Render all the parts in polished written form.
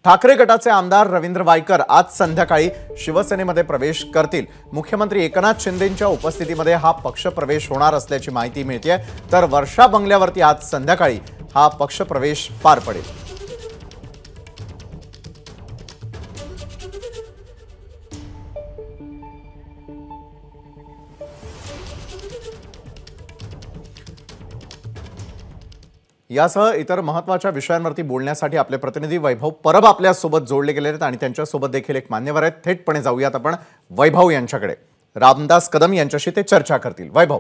ठाकरे गटाचे आमदार रवींद्र वायकर आज संध्याकाळी शिवसेनेमध्ये प्रवेश करतील। मुख्यमंत्री एकनाथ शिंदेंच्या उपस्थितीमध्ये हा पक्षप्रवेश होणार असल्याची माहिती मिळते। तर वर्षा बंगल्यावरती आज संध्याकाळी हा पक्षप्रवेश पार पडेल। यासह इतर महत्त्वाच्या विषयांवरती बोलण्यासाठी आपले प्रतिनिधी वैभव परब आपल्या सोबत जोडले गेले आहेत आणि त्यांच्या सोबत देखील एक मान्यवर आहेत। थेटपणे जाऊयात आपण वैभव यांच्याकडे। रामदास कदम यांच्याशी ते चर्चा करतील। वैभव,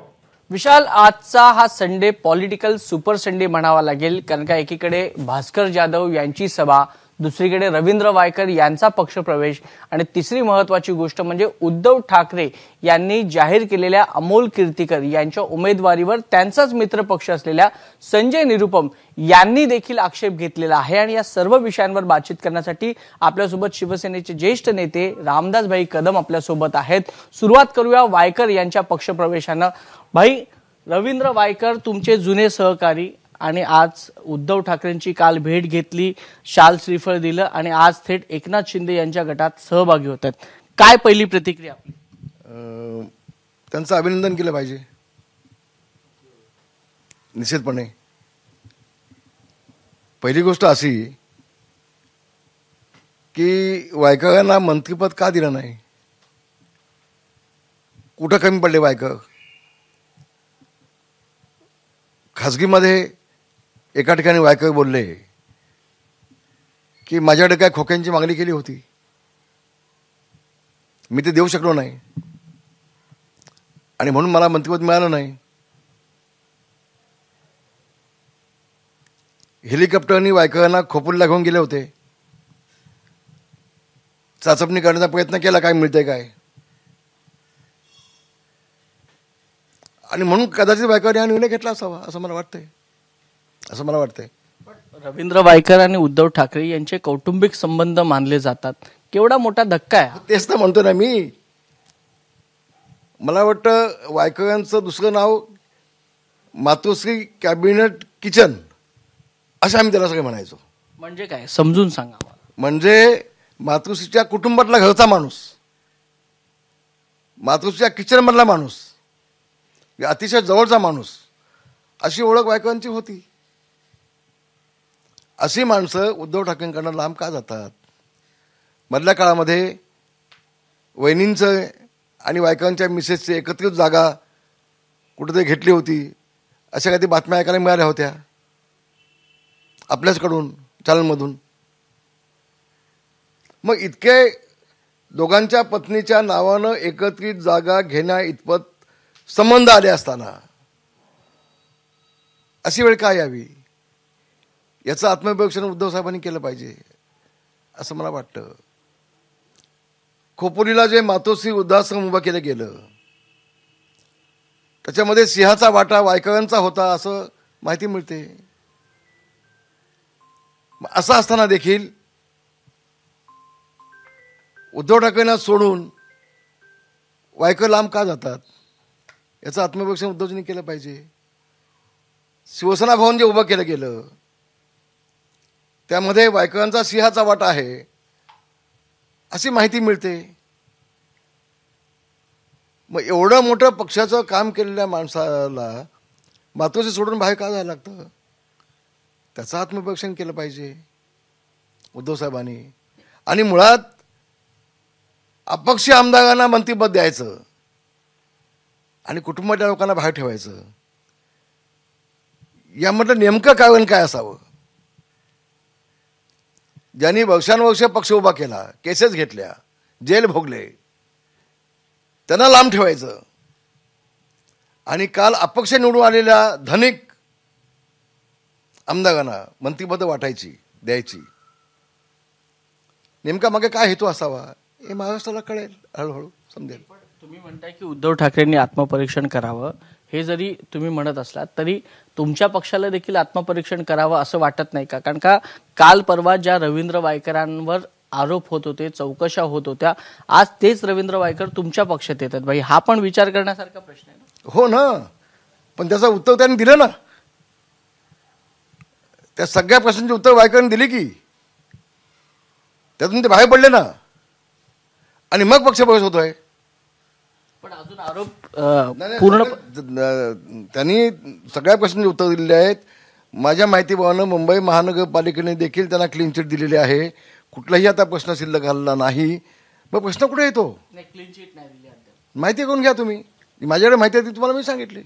विशाल, आजचा हा संडे पॉलिटिकल सुपर संडे म्हणावा लागेल, कारण का एकीकडे भास्कर जाधव यांची सभा, दुसरीकडे रवींद्र वायकर यांचा पक्षप्रवेश आणि तिसरी महत्त्वाची गोष्ट म्हणजे उद्धव ठाकरे यांनी जाहीर केलेल्या अमोल कीर्तीकर यांच्या उमेदवारीवर त्यांचाच मित्रपक्ष असलेल्या संजय निरुपम यांनी देखील आक्षेप घेतलेला आहे। आणि या सर्व विषयांवर बातचीत करण्यासाठी आपल्यासोबत शिवसेनेचे ज्येष्ठ नेते रामदास भाई कदम आपल्यासोबत आहेत। सुरुवात करूया वायकर यांच्या पक्षप्रवेशानं। भाई, रवींद्र वायकर तुमचे जुने सहकारी आणि आज उद्धव ठाकरेंची काल भेट घेतली, शाल श्रीफळ दिलं आणि आज थेट एकनाथ शिंदे यांच्या गटात सहभागी होत आहेत। काय पहिली प्रतिक्रिया आपली? त्यांचं अभिनंदन केलं पाहिजे निश्चितपणे। पहिली गोष्ट अशी की वायकरांना मंत्रिपद का दिलं नाही? कुठं कमी पडले वायकर? खासगीमध्ये एका ठिकाणी वायकर बोलले की माझ्याकडे काय खोक्यांची मागणी केली होती, मी ते देऊ शकलो नाही आणि म्हणून मला मंत्रिपद मिळालं नाही। हेलिकॉप्टरनी वायकरांना खोपोलीला घेऊन गेले होते, चाचपणी करण्याचा प्रयत्न केला काय मिळतंय काय, आणि म्हणून कदाचित वायकर हा निर्णय घेतला असावा असं मला वाटतंय। रवींद्र वायकर आणि उद्धव ठाकरे यांचे कौटुंबिक संबंध मानले जातात, केवढा मोठा धक्का आहे? तेच तर म्हणतो ना मी। मला वाटतं वायकरांचं दुसरं नाव मातोश्री कॅबिनेट किचन असं आम्ही त्याला सगळं म्हणायचो। म्हणजे काय समजून सांगा। म्हणजे मातोश्रीच्या कुटुंबातला घरचा माणूस, मातोश्रीच्या किचन मधला माणूस, अतिशय जवळचा माणूस, अशी ओळख वायकरांची होती। अशी माणसं उद्धव ठाकरेंकडनं लांब का जातात? मधल्या काळामध्ये वहिनींचं आणि वायकरांच्या मिसेसची एकत्रित जागा कुठेतरी घेतली होती, अशा काही बातम्या ऐकायला मिळाल्या होत्या आपल्याचकडून, चॅनलमधून। मग इतके दोघांच्या पत्नीच्या नावानं एकत्रित जागा घेण्या इतपत संबंध आले असताना अशी वेळ काय यावी? याचं आत्मपरीक्षण उद्धव साहेबांनी केलं पाहिजे असं मला वाटतं। खोपोलीला जे मातोश्री वृद्धाश्रम उभं केलं गेलं त्याच्यामध्ये सिंहाचा वाटा वायकरांचा होता असं माहिती मिळते। असं असताना देखील उद्धव ठाकरेंना सोडून वायकर लांब का जातात याचं आत्मपरीक्षण उद्धवजींनी केलं पाहिजे। शिवसेना भवन जे उभं केलं गेलं त्यामध्ये वायकरांचा सिंहाचा वाटा आहे अशी माहिती मिळते। मग एवढं मोठं पक्षाचं काम केलेल्या माणसाला मातोश्री सोडून बाहेर का जायला लागतं? त्याचं आत्मपरीक्षण केलं पाहिजे उद्धव साहेबांनी। आणि मुळात अपक्षी आमदारांना मंत्रिपद द्यायचं आणि कुटुंबाच्या लोकांना बाहेर ठेवायचं, यामधलं नेमकं कारण काय असावं? ज्यांनी वर्षानुवर्ष पक्ष उभा केला, केसेस घेतल्या, जेल भोगले, त्यांना लांब ठेवायचं आणि काल अपक्ष निवडून आलेल्या धनिक आमदारांना मंत्रिपद वाटायची, द्यायची। नेमका मागे काय हेतू असावा हे महाराष्ट्राला कळेल, हळूहळू समजेल। तुम्ही म्हणताय की उद्धव ठाकरेंनी आत्मपरीक्षण करावं, हे जरी तुम्ही म्हणत असलात तरी तुमच्या पक्षाला देखील आत्मपरीक्षण करावं असं वाटत नाही का? कारण का काल परवा ज्या रवींद्र वायकरांवर आरोप होत होते, चौकशा होत होत्या, आज तेच रवींद्र वायकर तुमच्या पक्षात येतात। भाई, हा पण विचार करण्यासारखा प्रश्न आहे ना? हो ना, पण त्याचं उत्तर त्यांनी दिलं ना। त्या सगळ्या प्रश्नांची उत्तर वायकरांनी दिली की त्यातून ते बाहेर पडले ना, आणि मग पक्षप्रवेश होतोय. पण अजून आरोप पूर्ण त्यांनी सगळ्या प्रश्नांची उत्तर दिलेली आहेत. माझ्या माहितीप्रमाणे मुंबई महानगरपालिकेने देखील त्यांना क्लीन चिट दिलेली आहे. कुठलाही आता प्रश्न शिल्लक राहिलेला नाही. मग प्रश्न कुठे येतो? क्लीन चिट नाही दिली अद्याप. माहिती करून घ्या तुम्ही. माझ्याकडे माहिती आहे ती तुम्हाला मी सांगितली.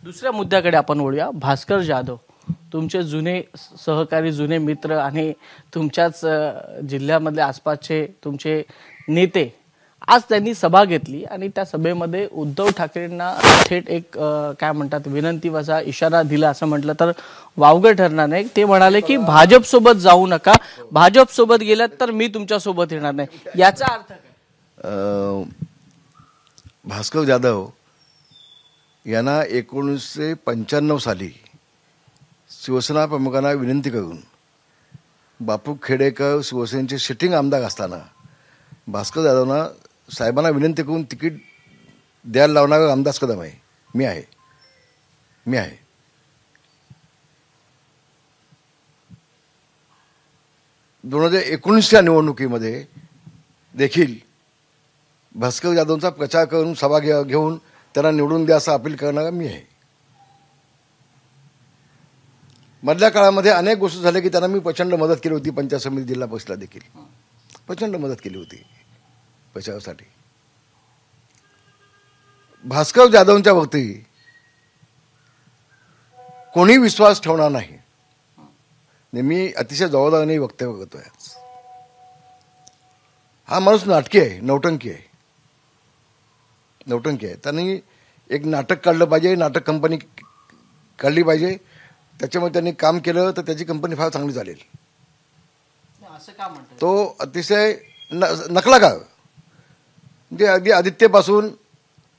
दुसऱ्या मुद्द्याकडे आपण वळूया. भास्कर जाधव तुमचे जुने सहकारी, जुने मित्र आणि तुमच्याच जिल्ह्यामधले आसपासचे तुमचे नेते, आज त्यांनी सभा घेतली आणि त्या सभेमध्ये उद्धव ठाकरेंना थेट एक काय म्हणतात विनंती वजा इशारा दिला असं म्हटलं तर वावगं ठरणार नाही. ते म्हणाले की भाजप सोबत जाऊ नका, भाजप सोबत गेलात तर मी तुमच्या सोबत येणार नाही. याचा अर्थ काय? भास्कर जाधव यांना 1995 साली शिवसेना प्रमुखांना विनंती करून बापू खेडेकर शिवसेनेचे सिटिंग आमदार असताना भास्कर जाधवना साहेबांना विनंती करून तिकीट द्यायला लावणारा रामदास कदम आहे. मी आहे. 2019च्या निवडणुकीमध्ये देखील भास्कर जाधवचा प्रचार करून सभा घेऊन त्यांना निवडून द्या असं अपील करणारा मी आहे. मधल्या काळामध्ये अनेक गोष्टी झाल्या की त्यांना मी प्रचंड मदत केली होती. पंचायत समिती, जिल्हा परिषदला देखील प्रचंड मदत केली होती प्रचारासाठी. भास्कर जाधवच्या वरती कोणी विश्वास ठेवणार नाही. मी अतिशय जबाबदारीने वक्तव्य करतोय. हा माणूस नाटकी आहे, नौटंकी आहे. त्यांनी एक नाटक काढलं पाहिजे, नाटक कंपनी काढली पाहिजे. त्याच्यामध्ये त्यांनी काम केलं तर त्याची कंपनी फार चांगली चालेल. असं का म्हणतात? तो अतिशय नकलाकार, म्हणजे अगदी आदित्यपासून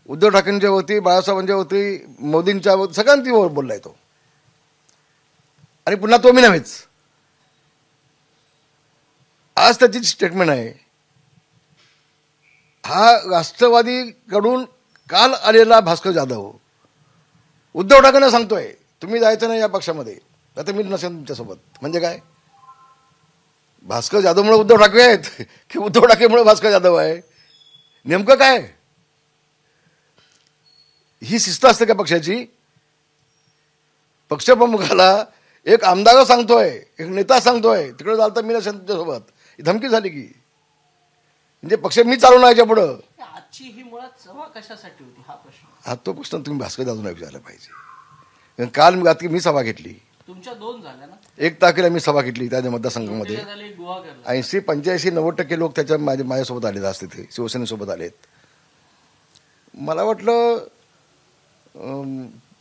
उद्धव ठाकरेंच्या वरती, बाळासाहेबांच्या वरती, मोदींच्या वरती, सगळ्यांची बोललाय तो. आणि पुन्हा तो मी नव्हेच. आज त्याची स्टेटमेंट आहे, हा राष्ट्रवादीकडून काल आलेला भास्कर जाधव उद्धव ठाकरेंना सांगतोय तुम्ही जायचं नाही या पक्षामध्ये, आता मी नसेन तुमच्यासोबत. म्हणजे काय? भास्कर जाधवमुळे उद्धव ठाकरे आहेत की उद्धव ठाकरेमुळे भास्कर जाधव आहे? नेमकं काय? ही शिस्त असते का पक्षाची? पक्षप्रमुखाला एक आमदार सांगतोय, एक नेता सांगतोय तिकडे जाल तर मी नसेन तुमच्यासोबत, ही धमकी झाली की? म्हणजे पक्ष मी चालवणार याच्या पुढं. आजची ही मुळात सभा कशासाठी होती हा प्रश्न? हा तो प्रश्न तुम्ही भास्कर जाधवला विचारला पाहिजे. काल मी सभा घेतली. तुमच्या 2 झाल्या ना? 1 तारखेला मी सभा घेतली त्या मतदारसंघामध्ये. 80, 85, 90% लोक त्याच्या माझ्यासोबत आलेत. आज तिथे शिवसेनेसोबत आलेत. मला वाटलं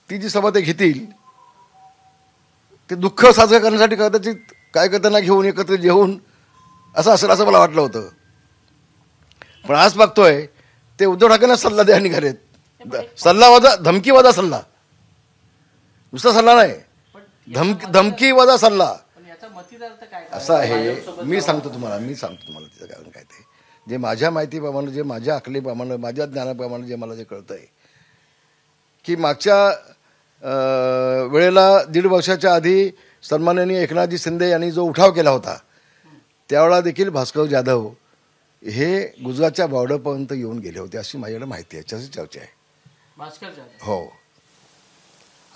ती जी सभा ते घेतील ते दुःख साजरं करण्यासाठी कदाचित कार्यकर्त्यांना घेऊन एकत्र जेवून असं असेल असं मला वाटलं होतं. पण आज बघतोय ते उद्धव ठाकरेंना सल्ला द्यायला निघालेत. सल्ला वजा धमकी वजा सल्ला, नुसता सल्ला नाही, धमकी वजा सल्ला. असं आहे. मी सांगतो तुम्हाला तिचं कारण काय ते, जे माझ्या माहितीप्रमाणे, जे माझ्या अकलीप्रमाणे, माझ्या ज्ञानाप्रमाणे जे मला जे कळतंय की मागच्या वेळेला 1.5 वर्षाच्या आधी सन्माननीय एकनाथजी शिंदे यांनी जो उठाव केला होता त्यावेळेला देखील भास्कर जाधव हे गुजरातच्या बॉर्डरपर्यंत येऊन गेले होते अशी माझ्याकडे माहिती आहे. त्याची चर्चा आहे. भास्कर जाधव हो.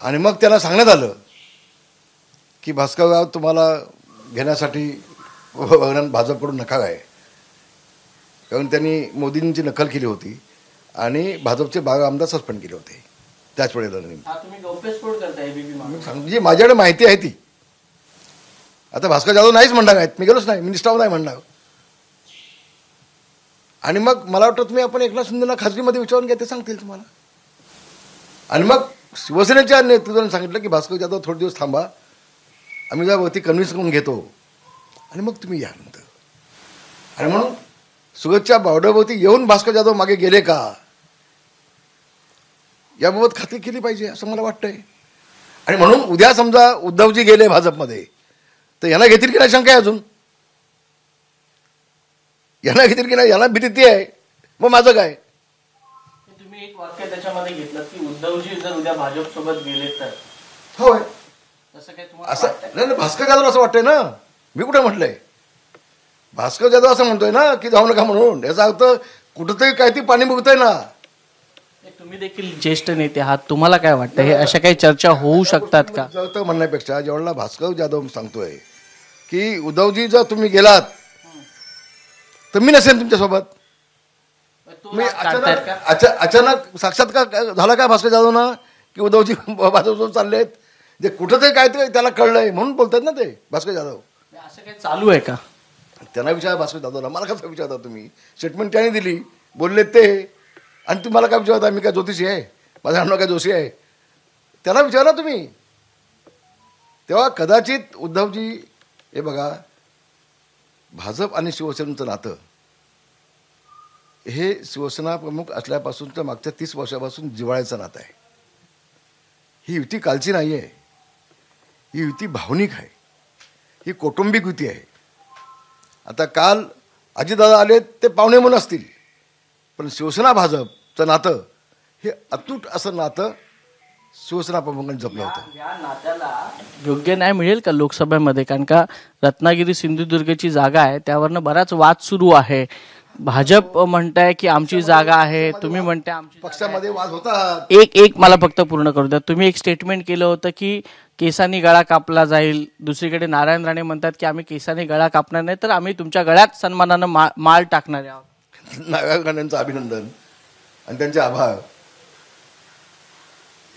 आणि मग त्याला सांगण्यात आलं की भास्करराव तुम्हाला घेण्यासाठी भाजपकडून नकार आहे, कारण त्यांनी मोदींची नकल केली होती आणि भाजपचे 12 आमदार सस्पेंड केले होते त्याच वेळेला. जी माझ्याकडे माहिती आहे ती. आता भास्कर जाधव नाहीच म्हणणार आहेत, मी गेलोच नाही, मी निष्ठाव नाही म्हणणार. आणि मग मला वाटतं तुम्ही आपण एकनाथ शिंदेना खाजगीमध्ये विचारून घ्या, ते सांगतील तुम्हाला. आणि मग शिवसेनेच्या नेतृत्वाने सांगितलं की भास्कर जाधव थोडे दिवस थांबा, आम्ही त्यावरती कन्व्हिन्स करून घेतो आणि मग तुम्ही या नंतर. आणि म्हणून सुरतच्या बॉर्डरवरती येऊन भास्कर जाधव मागे गेले का याबाबत खात्री केली पाहिजे असं मला वाटतंय. आणि म्हणून उद्या समजा उद्धवजी गेले भाजपमध्ये तर यांना घेतील की नाही शंका आहे अजून. यांना घेतील की नाही याला भीती आहे. मग माझं काय? तुम्ही एक वाक्य त्याच्यामध्ये घेतलं की उद्धवजी जर उद्या भाजप सोबत गेले तर होय तसं काय तुम्हाला असं नाही. भास्कर जाधव असं वाटतंय ना, मी कुठे म्हटलंय. भास्कर जाधव असं म्हणतोय ना की जाऊ नका म्हणून, याचा अर्थ कुठंतरी काहीतरी पाणी बघतोय ना. तुम्ही देखील ज्येष्ठ नेते आहात, तुम्हाला काय वाटतं हे अशा काही चर्चा होऊ शकतात का? तर म्हणण्यापेक्षा जेवढा भास्कर जाधव सांगतोय की उद्धवजी जर तुम्ही गेलात तर मी नसेन तुमच्यासोबत. मी अचानक साक्षात्कार झाला का भास्कर जाधवना की उद्धवजी भाजपसोबत चाललेत, जे कुठंतरी काहीतरी त्याला कळलंय म्हणून बोलतात ना ते भास्कर जाधव. असं काही चालू आहे का? त्यांना विचारा भास्कर जाधवला, मला कसं विचारता तुम्ही? स्टेटमेंट त्याने दिली, बोललेत ते, आणि तुम्हाला काय विचारता? मी काय ज्योतिषी आहे? माझं नाव काय जोशी आहे? त्याला विचारा तुम्ही. तेव्हा कदाचित उद्धवजी, हे बघा, भाजप आणि शिवसेनेचं नातं हे शिवसेना प्रमुख असल्यापासून तर मागच्या 30 वर्षापासून जिव्हाळ्याचं नातं आहे. ही युती कालची नाही आहे, ही युती भावनिक आहे, ही कौटुंबिक युती आहे. आता काल अजितदादा आले ते पाहुणे म्हणून असतील, पण शिवसेना भाजपचं नातं हे अतूट असं नातं शिवसेना प्रमुखांनी जपलं होतं. या नात्याला योग्य न्याय मिळेल का लोकसभेमध्ये? कारण का रत्नागिरी सिंधुदुर्गची जागा आहे, त्यावरनं बराच वाद सुरू आहे. भाजप म्हणताय की आमची जागा आहे, तुम्ही म्हणताय आमची. पक्षामध्ये वाद होतात. एक मला फक्त पूर्ण करू द्या. तुम्ही एक स्टेटमेंट केलं होतं की केसांनी गळा कापला जाईल. दुसरीकडे नारायण राणे म्हणतात की आम्ही केसांनी गळा कापणार नाही, तर आम्ही तुमच्या गळ्यात सन्मानानं माळ टाकणार आहोत. नारायण राणेंचं अभिनंदन आणि त्यांचे आभार.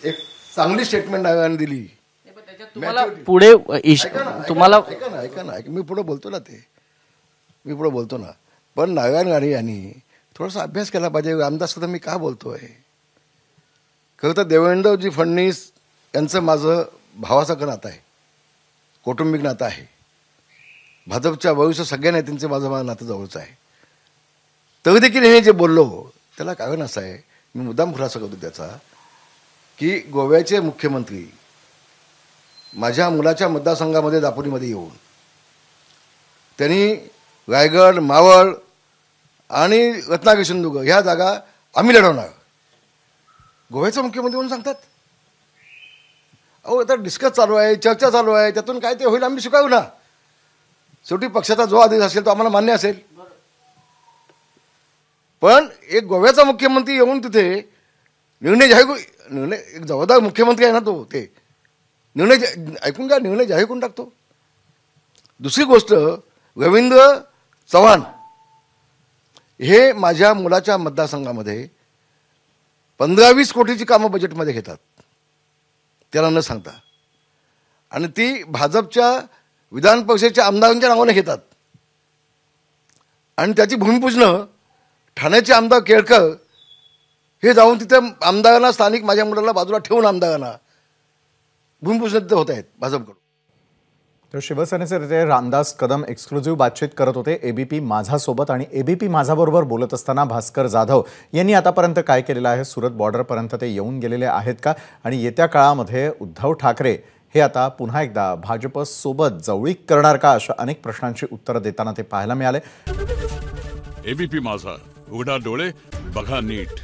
एक चांगली स्टेटमेंट नारायण दिली. तुम्हाला पुढे तुम्हाला ऐका ना, मी पुढे बोलतो ना, पण नारायण राणे यांनी थोडासा अभ्यास केला पाहिजे. रामदास कदम मी का बोलतोय? खरं तर देवेंद्रजी फडणवीस यांचं माझं भावासारखं नातं आहे, कौटुंबिक नातं आहे. भाजपच्या भविष्य सगळ्या नेत्यांचे माझं नातं जवळचं आहे. तरी देखील हे जे बोललो त्याला कारण असं आहे, मी मुद्दाम खुलासा करतो त्याचा, की गोव्याचे मुख्यमंत्री माझ्या मुलाच्या मतदारसंघामध्ये दापोलीमध्ये येऊन त्यांनी रायगड, मावळ आणि रत्नागिरी सिंधुदुर्ग ह्या जागा आम्ही लढवणार, गोव्याचा मुख्यमंत्री म्हणून सांगतात. अहो, आता डिस्कस चालू आहे, चर्चा चालू आहे, त्यातून काय ते होईल आम्ही स्वीकारू ना. शेवटी पक्षाचा जो आदेश असेल तो आम्हाला मान्य असेल. पण एक गोव्याचा मुख्यमंत्री येऊन तिथे निर्णय एक जबाबदार मुख्यमंत्री आहे ना तो, ते निर्णय ऐकून घ्या, निर्णय जाहीर करून टाकतो. दुसरी गोष्ट, रवींद्र चव्हाण हे माझ्या मुलाच्या मतदारसंघामध्ये 15-20 कोटीची कामं बजेटमध्ये घेतात, त्याला न सांगता, आणि ती भाजपच्या विधान परिषदेच्या आमदारांच्या नावाने घेतात. आणि त्याची भूमिपूजनं ठाण्याचे आमदार केळकर हे जाऊन तिथे आमदारांना, स्थानिक माझ्या मुलाला बाजूला ठेवून आमदारांना भूमिपूजन तिथे होत आहेत भाजपकडून. तर शिवसेनेचे नेते रामदास कदम एक्सक्लुझिव्ह बातचीत करत होते एबीपी माझासोबत. आणि एबीपी माझाबरोबर बोलत असताना भास्कर जाधव यांनी आतापर्यंत काय केलेलं आहे, सुरत बॉर्डरपर्यंत ते येऊन गेलेले आहेत का, आणि येत्या काळामध्ये उद्धव ठाकरे हे आता पुन्हा एकदा भाजपसोबत जवळीक करणार का, अशा अनेक प्रश्नांची उत्तरं देताना ते पाहायला मिळाले. एबीपी माझा, उघडा डोळे बघा नीट.